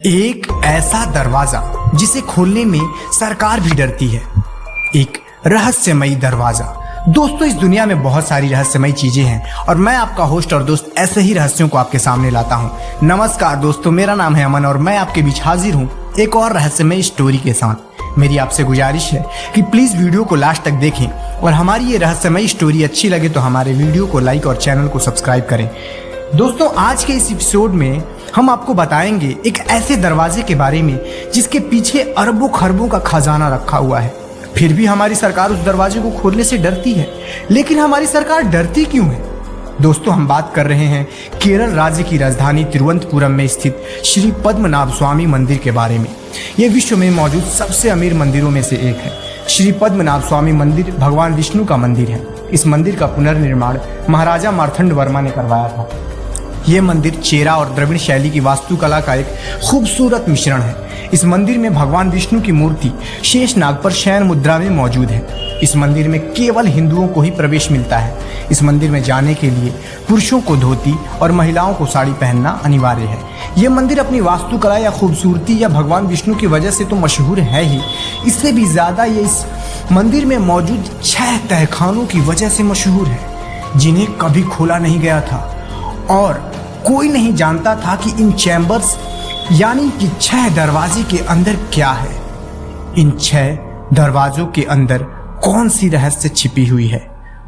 एक ऐसा दरवाजा जिसे खोलने में सरकार भी डरती है। एक रहस्यमयी दरवाजा। दोस्तों, इस दुनिया में बहुत सारी रहस्यमयी चीजें हैं और मैं आपका होस्ट और दोस्त ऐसे ही रहस्यों को आपके सामने लाता हूं। नमस्कार दोस्तों, मेरा नाम है अमन और मैं आपके बीच हाजिर हूं एक और रहस्यमयी स्टोरी के साथ। मेरी आपसे गुजारिश है कि प्लीज वीडियो को लास्ट तक देखें और हमारी ये रहस्यमयी स्टोरी अच्छी लगे तो हमारे वीडियो को लाइक और चैनल को सब्सक्राइब करें। दोस्तों, आज के इस एपिसोड में हम आपको बताएंगे एक ऐसे दरवाजे के बारे में जिसके पीछे अरबों खरबों का खजाना रखा हुआ है। फिर भी हमारी सरकार उस दरवाजे को खोलने से डरती है। लेकिन हमारी सरकार डरती क्यों है? दोस्तों, हम बात कर रहे हैं केरल राज्य की राजधानी तिरुवनंतपुरम में स्थित श्री पद्मनाभ स्वामी मंदिर के बारे में। यह विश्व में मौजूद सबसे अमीर मंदिरों में से एक है। श्री पद्मनाभ स्वामी मंदिर भगवान विष्णु का मंदिर है। इस मंदिर का पुनर्निर्माण महाराजा मार्तंड वर्मा ने करवाया था। यह मंदिर चेरा और द्रविड़ शैली की वास्तुकला का एक खूबसूरत मिश्रण है। इस मंदिर में भगवान विष्णु की मूर्ति शेष नाग पर शयन मुद्रा में मौजूद है। इस मंदिर में केवल हिंदुओं को ही प्रवेश मिलता है। इस मंदिर में जाने के लिए पुरुषों को धोती और महिलाओं को साड़ी पहनना अनिवार्य है। यह मंदिर अपनी वास्तुकला या खूबसूरती या भगवान विष्णु की वजह से तो मशहूर है ही, इससे भी ज्यादा ये इस मंदिर में मौजूद 6 तहखानों की वजह से मशहूर है, जिन्हें कभी खोला नहीं गया था और कोई नहीं जानता था कि इन चैम्बर्स यानी कि 6 दरवाजे के अंदर क्या है। इन 6 दरवाजों के अंदर कौन सी रहस्य छिपी हुई है?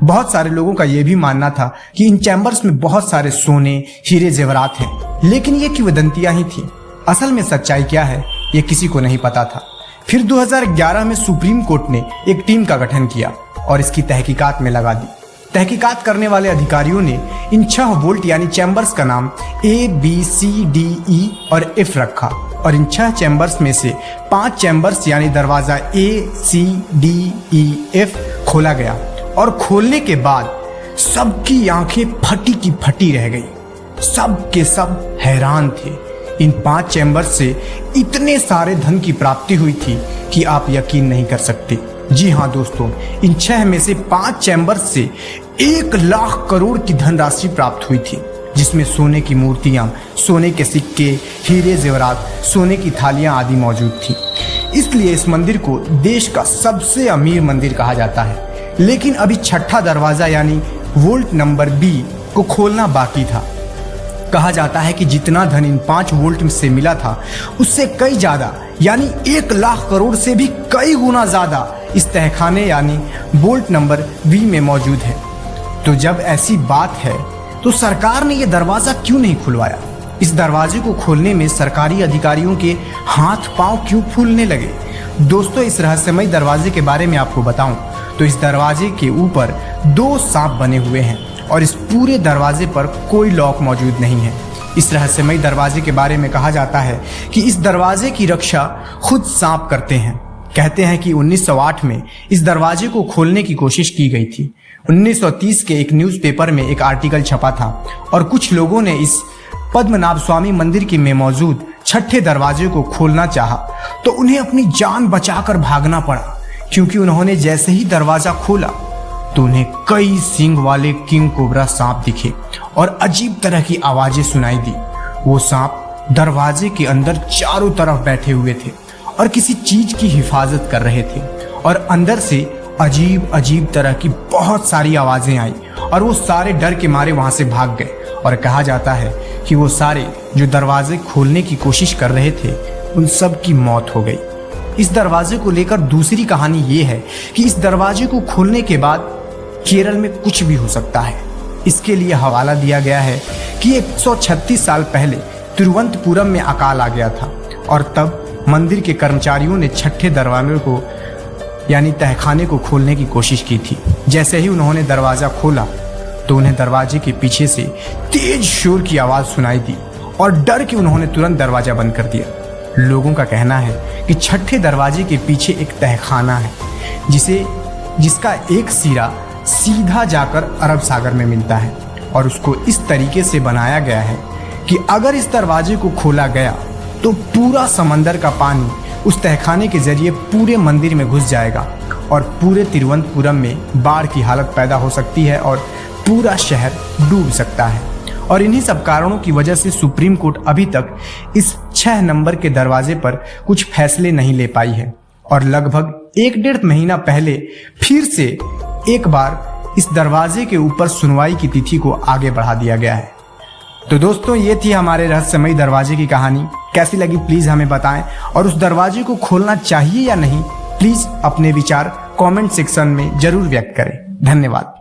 बहुत सारे लोगों का यह भी मानना था कि इन चैम्बर्स में बहुत सारे सोने हीरे जेवरात हैं, लेकिन ये किंवदंतियां ही थी। असल में सच्चाई क्या है ये किसी को नहीं पता था। फिर 2011 में सुप्रीम कोर्ट ने एक टीम का गठन किया और इसकी तहकीकात में लगा दी। तहकीकात करने वाले अधिकारियों ने इन 6 वोल्ट यानी चैम्बर्स का नाम A, B, C, D, E और F रखा और इन 6 चैम्बर्स में से 5 चैम्बर्स यानी दरवाजा A, C, D, E, F खोला गया और खोलने के बाद सबकी आंखें फटी की फटी रह गई। सब के सब हैरान थे। इन 5 चैम्बर्स से इतने सारे धन की प्राप्ति हुई थी कि आप यकीन नहीं कर सकते। जी हाँ दोस्तों, इन 6 में से 5 चैम्बर्स से 1 लाख करोड़ की धनराशि प्राप्त हुई थी, जिसमें सोने की मूर्तियां, सोने के सिक्के, हीरे जेवरात, सोने की थालियां आदि मौजूद थी। इसलिए इस मंदिर को देश का सबसे अमीर मंदिर कहा जाता है। लेकिन अभी 6ठा दरवाजा यानी वोल्ट नंबर B को खोलना बाकी था। कहा जाता है कि जितना धन इन 5 वोल्ट से मिला था उससे कई ज्यादा यानी 1 लाख करोड़ से भी कई गुना ज्यादा इस तहखाने यानी वोल्ट नंबर B में मौजूद है। तो जब ऐसी बात है तो सरकार ने यह दरवाजा क्यों नहीं खुलवाया? इस दरवाजे को खोलने में सरकारी अधिकारियों के हाथ पांव क्यों फूलने लगे? दोस्तों, इस रहस्यमय दरवाजे के बारे में आपको बताऊं तो इस दरवाजे के ऊपर 2 सांप बने हुए हैं और इस पूरे दरवाजे पर कोई लॉक मौजूद नहीं है। इस रहस्यमय दरवाजे के बारे में कहा जाता है कि इस दरवाजे की रक्षा खुद सांप करते हैं। कहते हैं कि 1908 में इस दरवाजे को खोलने की कोशिश की गई थी। 1930 के एक न्यूज़पेपर में एक आर्टिकल छपा था और कुछ लोगों ने इस पद्मनाभ स्वामी मंदिर के में मौजूद 6ठे दरवाजे को खोलना चाहा तो उन्हें अपनी जान बचाकर भागना पड़ा, क्योंकि उन्होंने जैसे ही दरवाजा खोला तो उन्हें कई सींग वाले किंग कोबरा सांप दिखे और अजीब तरह की आवाजें सुनाई दी। वो सांप दरवाजे के अंदर चारों तरफ बैठे हुए थे और किसी चीज की हिफाजत कर रहे थे और अंदर से अजीब अजीब तरह की बहुत सारी आवाजें आई और वो सारे डर के मारे वहां से भाग गए। और कहा जाता है कि वो सारे जो दरवाजे खोलने की कोशिश कर रहे थे उन सब की मौत हो गई। इस दरवाजे को लेकर दूसरी कहानी ये है कि इस दरवाजे को खोलने के बाद केरल में कुछ भी हो सकता है। इसके लिए हवाला दिया गया है कि 136 साल पहले तिरुवनंतपुरम में अकाल आ गया था और तब मंदिर के कर्मचारियों ने 6ठे दरवाजे को यानी तहखाने को खोलने की कोशिश की थी। जैसे ही उन्होंने दरवाजा खोला तो उन्हें दरवाजे के पीछे से तेज शोर की आवाज सुनाई दी और डर के उन्होंने तुरंत दरवाजा बंद कर दिया। लोगों का कहना है कि 6ठे दरवाजे के पीछे एक तहखाना है जिसका एक सिरा सीधा जाकर अरब सागर में मिलता है और उसको इस तरीके से बनाया गया है कि अगर इस दरवाजे को खोला गया तो पूरा समंदर का पानी उस तहखाने के जरिए पूरे मंदिर में घुस जाएगा और पूरे तिरुवनंतपुरम में बाढ़ की हालत पैदा हो सकती है और पूरा शहर डूब सकता है। और इन्हीं सब कारणों की वजह से सुप्रीम कोर्ट अभी तक इस 6 नंबर के दरवाजे पर कुछ फैसले नहीं ले पाई है और लगभग 1-1.5 महीना पहले फिर से एक बार इस दरवाजे के ऊपर सुनवाई की तिथि को आगे बढ़ा दिया गया है। तो दोस्तों, ये थी हमारे रहस्यमयी दरवाजे की कहानी। कैसी लगी प्लीज हमें बताएं, और उस दरवाजे को खोलना चाहिए या नहीं प्लीज अपने विचार कमेंट सेक्शन में जरूर व्यक्त करें। धन्यवाद।